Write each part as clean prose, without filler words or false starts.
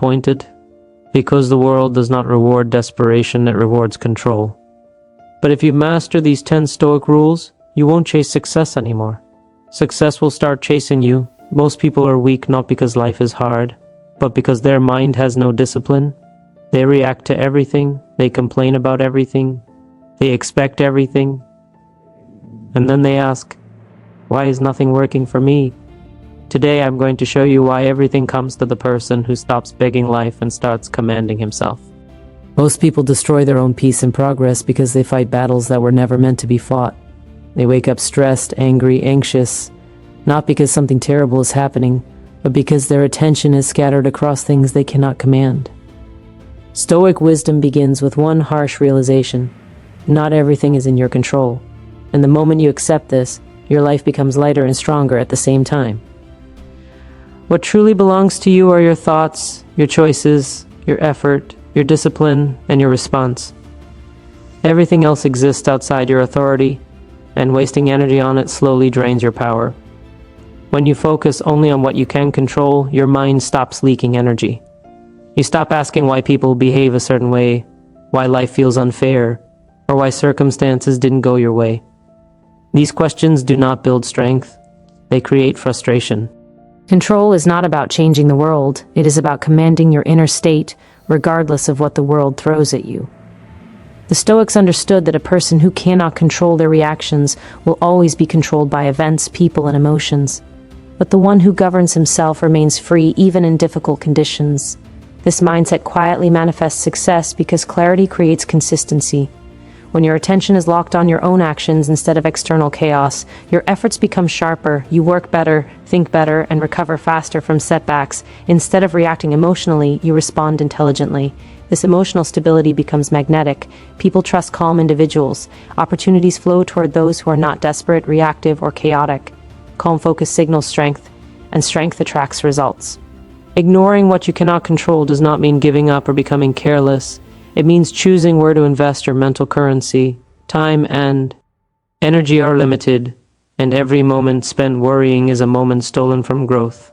Pointed, because the world does not reward desperation, it rewards control. But if you master these 10 Stoic rules, you won't chase success anymore. Success will start chasing you. Most people are weak not because life is hard, but because their mind has no discipline. They react to everything, they complain about everything, they expect everything, and then they ask, why is nothing working for me? Today I'm going to show you why everything comes to the person who stops begging life and starts commanding himself. Most people destroy their own peace and progress because they fight battles that were never meant to be fought. They wake up stressed, angry, anxious, not because something terrible is happening, but because their attention is scattered across things they cannot command. Stoic wisdom begins with one harsh realization: not everything is in your control. And the moment you accept this, your life becomes lighter and stronger at the same time. What truly belongs to you are your thoughts, your choices, your effort, your discipline, and your response. Everything else exists outside your authority, and wasting energy on it slowly drains your power. When you focus only on what you can control, your mind stops leaking energy. You stop asking why people behave a certain way, why life feels unfair, or why circumstances didn't go your way. These questions do not build strength, they create frustration. Control is not about changing the world, it is about commanding your inner state, regardless of what the world throws at you. The Stoics understood that a person who cannot control their reactions will always be controlled by events, people, and emotions. But the one who governs himself remains free even in difficult conditions. This mindset quietly manifests success because clarity creates consistency. When your attention is locked on your own actions instead of external chaos, your efforts become sharper, you work better, think better, and recover faster from setbacks. Instead of reacting emotionally, you respond intelligently. This emotional stability becomes magnetic. People trust calm individuals. Opportunities flow toward those who are not desperate, reactive, or chaotic. Calm focus signals strength, and strength attracts results. Ignoring what you cannot control does not mean giving up or becoming careless. It means choosing where to invest your mental currency. Time and energy are limited, and every moment spent worrying is a moment stolen from growth.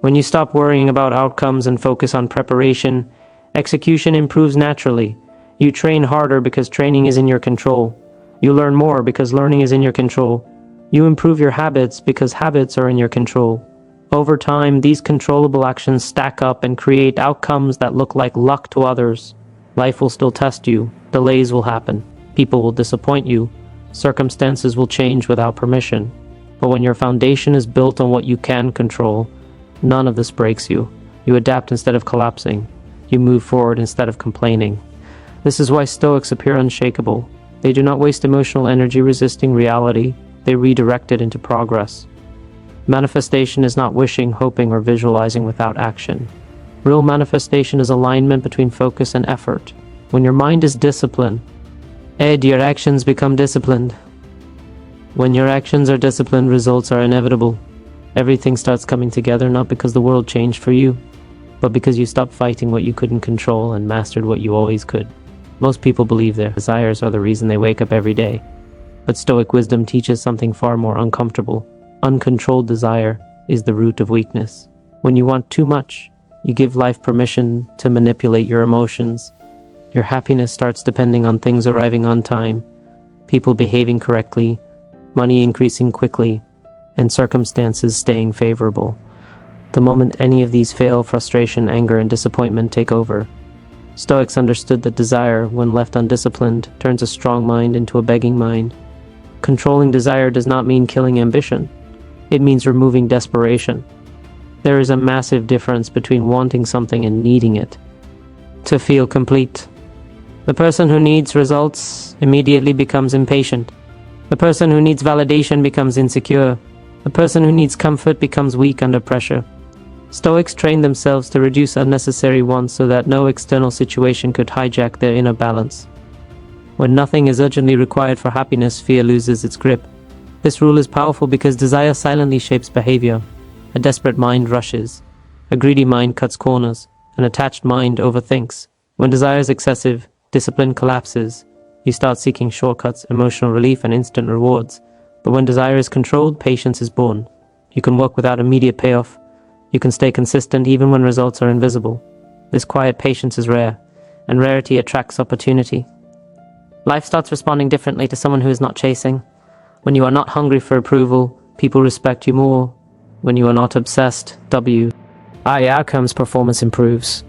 When you stop worrying about outcomes and focus on preparation, execution improves naturally. You train harder because training is in your control. You learn more because learning is in your control. You improve your habits because habits are in your control. Over time, these controllable actions stack up and create outcomes that look like luck to others. Life will still test you, delays will happen, people will disappoint you, circumstances will change without permission. But when your foundation is built on what you can control, none of this breaks you. You adapt instead of collapsing. You move forward instead of complaining. This is why Stoics appear unshakable. They do not waste emotional energy resisting reality, they redirect it into progress. Manifestation is not wishing, hoping, or visualizing without action. Real manifestation is alignment between focus and effort. When your mind is disciplined, your actions become disciplined. When your actions are disciplined, results are inevitable. Everything starts coming together not because the world changed for you, but because you stopped fighting what you couldn't control and mastered what you always could. Most people believe their desires are the reason they wake up every day. But Stoic wisdom teaches something far more uncomfortable. Uncontrolled desire is the root of weakness. When you want too much, you give life permission to manipulate your emotions. Your happiness starts depending on things arriving on time, people behaving correctly, money increasing quickly, and circumstances staying favorable. The moment any of these fail, frustration, anger, and disappointment take over. Stoics understood that desire, when left undisciplined, turns a strong mind into a begging mind. Controlling desire does not mean killing ambition. It means removing desperation. There is a massive difference between wanting something and needing it to feel complete. The person who needs results immediately becomes impatient. The person who needs validation becomes insecure. The person who needs comfort becomes weak under pressure. Stoics trained themselves to reduce unnecessary wants so that no external situation could hijack their inner balance. When nothing is urgently required for happiness, fear loses its grip. This rule is powerful because desire silently shapes behavior. A desperate mind rushes. A greedy mind cuts corners. An attached mind overthinks. When desire is excessive, discipline collapses. You start seeking shortcuts, emotional relief, and instant rewards. But when desire is controlled, patience is born. You can work without immediate payoff. You can stay consistent even when results are invisible. This quiet patience is rare, and rarity attracts opportunity. Life starts responding differently to someone who is not chasing. When you are not hungry for approval, people respect you more. When you are not obsessed, outcomes, performance improves.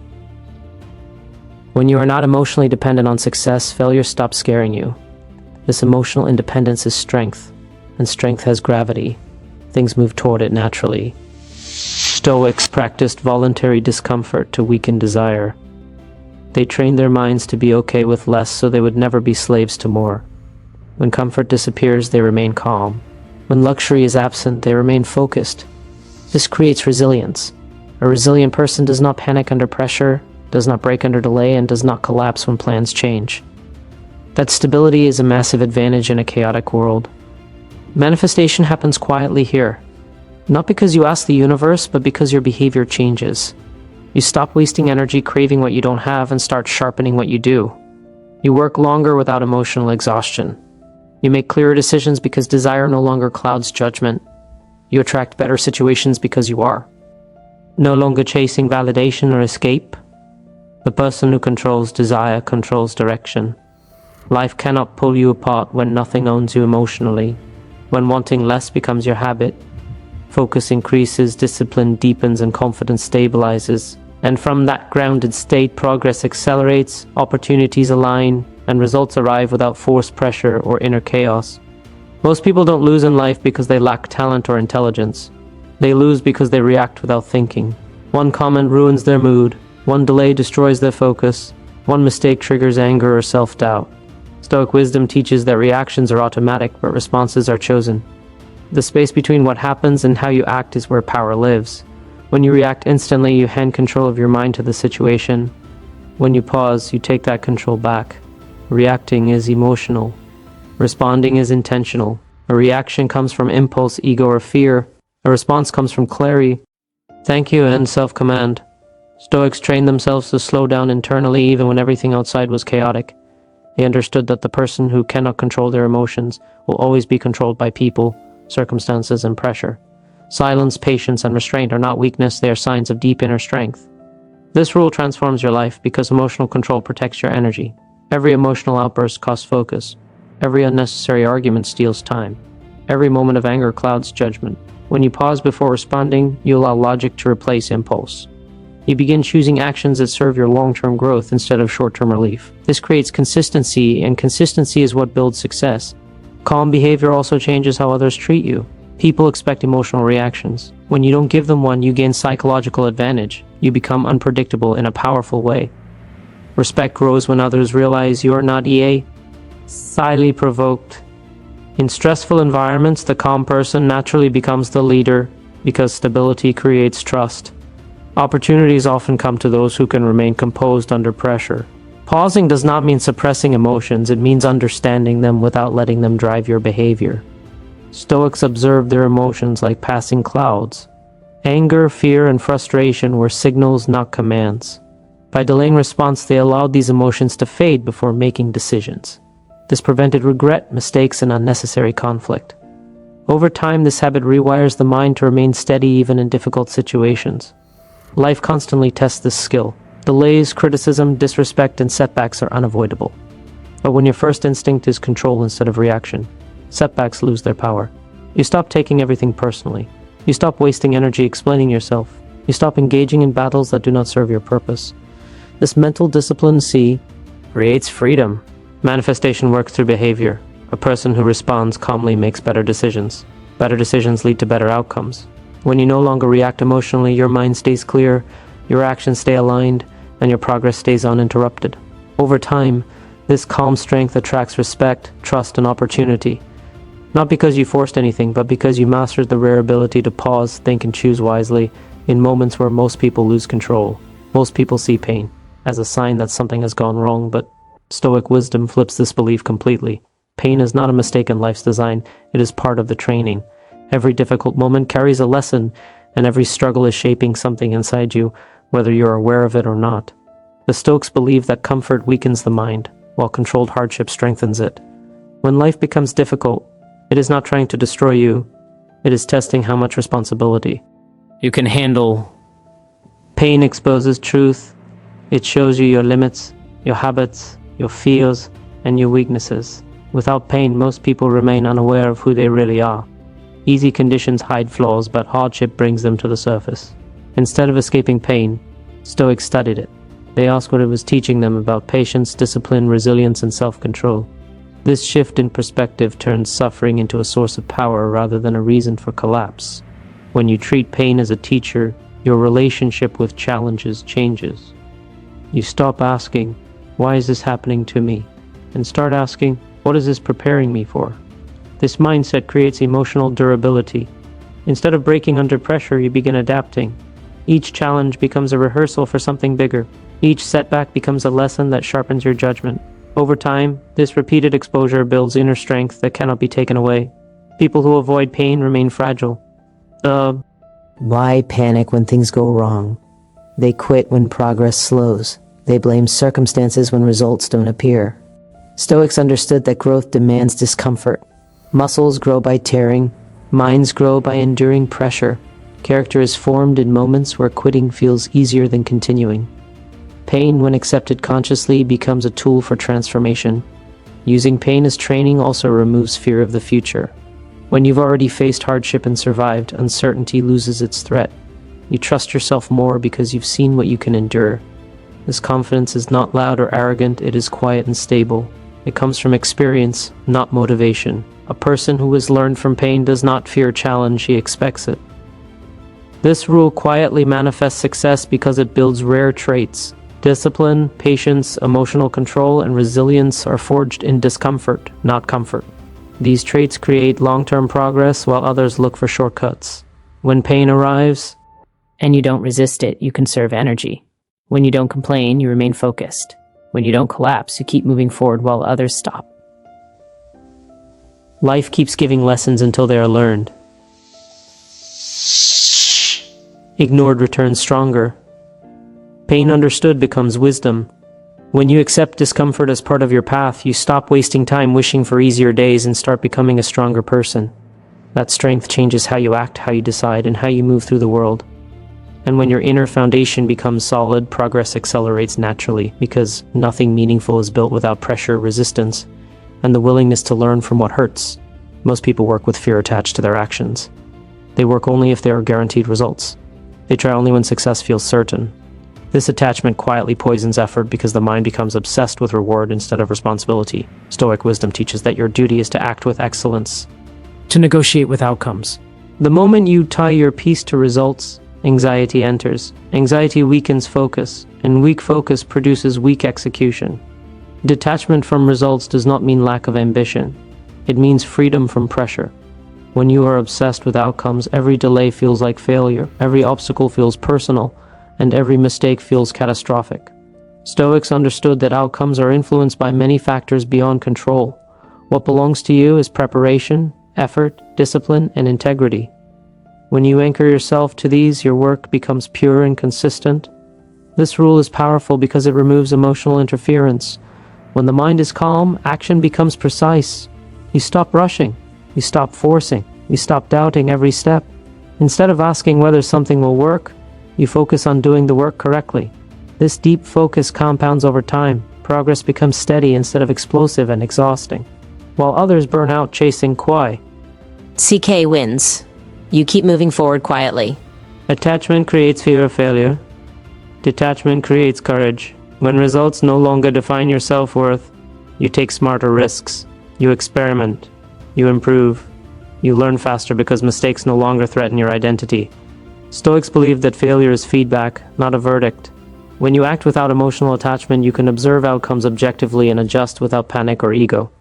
When you are not emotionally dependent on success, failure stops scaring you. This emotional independence is strength, and strength has gravity. Things move toward it naturally. Stoics practiced voluntary discomfort to weaken desire. They trained their minds to be okay with less so they would never be slaves to more. When comfort disappears, they remain calm. When luxury is absent, they remain focused. This creates resilience. A resilient person does not panic under pressure, does not break under delay, and does not collapse when plans change. That stability is a massive advantage in a chaotic world. Manifestation happens quietly here. Not because you ask the universe, but because your behavior changes. You stop wasting energy craving what you don't have and start sharpening what you do. You work longer without emotional exhaustion. You make clearer decisions because desire no longer clouds judgment. You attract better situations because you are no longer chasing validation or escape. The person who controls desire controls direction. Life cannot pull you apart when nothing owns you emotionally. When wanting less becomes your habit, focus increases, discipline deepens, and confidence stabilizes. And from that grounded state, progress accelerates, opportunities align, and results arrive without forced pressure or inner chaos. Most people don't lose in life because they lack talent or intelligence. They lose because they react without thinking. One comment ruins their mood. One delay destroys their focus. One mistake triggers anger or self-doubt. Stoic wisdom teaches that reactions are automatic, but responses are chosen. The space between what happens and how you act is where power lives. When you react instantly, you hand control of your mind to the situation. When you pause, you take that control back. Reacting is emotional. Responding is intentional. A reaction comes from impulse, ego, or fear. A response comes from clarity, thank you, and self-command. Stoics trained themselves to slow down internally even when everything outside was chaotic. They understood that the person who cannot control their emotions will always be controlled by people, circumstances, and pressure. Silence, patience, and restraint are not weakness, they are signs of deep inner strength. This rule transforms your life because emotional control protects your energy. Every emotional outburst costs focus. Every unnecessary argument steals time. Every moment of anger clouds judgment. When you pause before responding, you allow logic to replace impulse. You begin choosing actions that serve your long-term growth instead of short-term relief. This creates consistency, and consistency is what builds success. Calm behavior also changes how others treat you. People expect emotional reactions. When you don't give them one, you gain psychological advantage. You become unpredictable in a powerful way. Respect grows when others realize you are not silently provoked. In stressful environments, the calm person naturally becomes the leader because stability creates trust. Opportunities often come to those who can remain composed under pressure. Pausing does not mean suppressing emotions, it means understanding them without letting them drive your behavior. Stoics observed their emotions like passing clouds. Anger, fear, and frustration were signals, not commands. By delaying response, they allowed these emotions to fade before making decisions. This prevented regret, mistakes, and unnecessary conflict. Over time, this habit rewires the mind to remain steady even in difficult situations. Life constantly tests this skill. Delays, criticism, disrespect, and setbacks are unavoidable. But when your first instinct is control instead of reaction, setbacks lose their power. You stop taking everything personally. You stop wasting energy explaining yourself. You stop engaging in battles that do not serve your purpose. This mental discipline, creates freedom. Manifestation works through behavior. A person who responds calmly makes better decisions. Better decisions lead to better outcomes. When you no longer react emotionally, your mind stays clear, your actions stay aligned, and your progress stays uninterrupted. Over time, this calm strength attracts respect, trust, and opportunity. Not because you forced anything, but because you mastered the rare ability to pause, think, and choose wisely in moments where most people lose control. Most people see pain as a sign that something has gone wrong, but Stoic wisdom flips this belief completely. Pain is not a mistake in life's design, it is part of the training. Every difficult moment carries a lesson, and every struggle is shaping something inside you, whether you're aware of it or not. The Stoics believe that comfort weakens the mind, while controlled hardship strengthens it. When life becomes difficult, it is not trying to destroy you, it is testing how much responsibility you can handle. Pain exposes truth, It shows you your limits, your habits, your fears, and your weaknesses. Without pain, most people remain unaware of who they really are. Easy conditions hide flaws, but hardship brings them to the surface. Instead of escaping pain, Stoics studied it. They asked what it was teaching them about patience, discipline, resilience, and self-control. This shift in perspective turns suffering into a source of power rather than a reason for collapse. When you treat pain as a teacher, your relationship with challenges changes. You stop asking, "Why is this happening to me?" and start asking, "What is this preparing me for?" This mindset creates emotional durability. Instead of breaking under pressure, you begin adapting. Each challenge becomes a rehearsal for something bigger. Each setback becomes a lesson that sharpens your judgment. Over time, this repeated exposure builds inner strength that cannot be taken away. People who avoid pain remain fragile. Why panic when things go wrong? They quit when progress slows. They blame circumstances when results don't appear. Stoics understood that growth demands discomfort. Muscles grow by tearing. Minds grow by enduring pressure. Character is formed in moments where quitting feels easier than continuing. Pain, when accepted consciously, becomes a tool for transformation. Using pain as training also removes fear of the future. When you've already faced hardship and survived, uncertainty loses its threat. You trust yourself more because you've seen what you can endure. This confidence is not loud or arrogant, it is quiet and stable. It comes from experience, not motivation. A person who has learned from pain does not fear challenge, he expects it. This rule quietly manifests success because it builds rare traits. Discipline, patience, emotional control, and resilience are forged in discomfort, not comfort. These traits create long-term progress while others look for shortcuts. When pain arrives, and you don't resist it, you conserve energy. When you don't complain, you remain focused. When you don't collapse, you keep moving forward while others stop. life keeps giving lessons until they are learned. Ignored returns stronger. Pain understood becomes wisdom. When you accept discomfort as part of your path, you stop wasting time wishing for easier days and start becoming a stronger person. That strength changes how you act, how you decide, and how you move through the world. And when your inner foundation becomes solid, progress accelerates naturally, because nothing meaningful is built without pressure, resistance, and the willingness to learn from what hurts. Most people work with fear attached to their actions. They work only if there are guaranteed results. They try only when success feels certain. This attachment quietly poisons effort because the mind becomes obsessed with reward instead of responsibility. Stoic wisdom teaches that your duty is to act with excellence, to negotiate with outcomes. The moment you tie your peace to results, anxiety enters. Anxiety weakens focus, and weak focus produces weak execution. Detachment from results does not mean lack of ambition. It means freedom from pressure. When you are obsessed with outcomes, every delay feels like failure, every obstacle feels personal, and every mistake feels catastrophic. Stoics understood that outcomes are influenced by many factors beyond control. What belongs to you is preparation, effort, discipline, and integrity. When you anchor yourself to these, your work becomes pure and consistent. This rule is powerful because it removes emotional interference. When the mind is calm, action becomes precise. You stop rushing. You stop forcing. You stop doubting every step. Instead of asking whether something will work, you focus on doing the work correctly. This deep focus compounds over time. Progress becomes steady instead of explosive and exhausting. While others burn out chasing kwai, CK wins. You keep moving forward quietly. Attachment creates fear of failure. Detachment creates courage. When results no longer define your self-worth, you take smarter risks. You experiment. You improve. You learn faster because mistakes no longer threaten your identity. Stoics believe that failure is feedback, not a verdict. When you act without emotional attachment, you can observe outcomes objectively and adjust without panic or ego.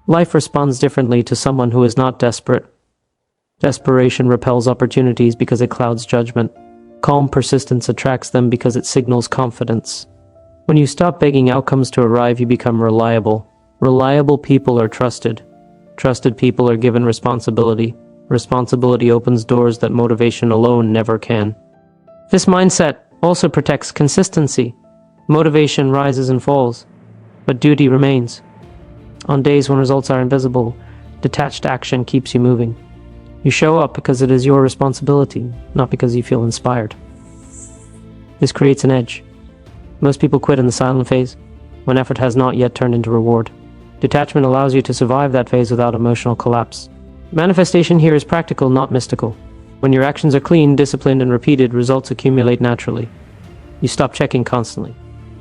Life responds differently to someone who is not desperate. Desperation repels opportunities because it clouds judgment. Calm persistence attracts them because it signals confidence. When you stop begging outcomes to arrive, you become reliable. Reliable people are trusted. Trusted people are given responsibility. Responsibility opens doors that motivation alone never can. This mindset also protects consistency. Motivation rises and falls, but duty remains. On days when results are invisible, detached action keeps you moving. You show up because it is your responsibility, not because you feel inspired. This creates an edge. Most people quit in the silent phase, when effort has not yet turned into reward. Detachment allows you to survive that phase without emotional collapse. Manifestation here is practical, not mystical. When your actions are clean, disciplined, and repeated, results accumulate naturally. You stop checking constantly.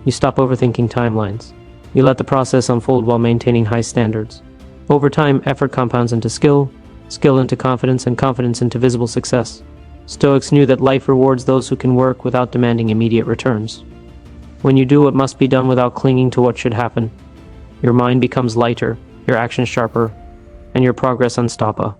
You stop overthinking timelines. You let the process unfold while maintaining high standards. Over time, effort compounds into skill, skill into confidence, and confidence into visible success. Stoics knew that life rewards those who can work without demanding immediate returns. When you do what must be done without clinging to what should happen, your mind becomes lighter, your actions sharper, and your progress unstoppable.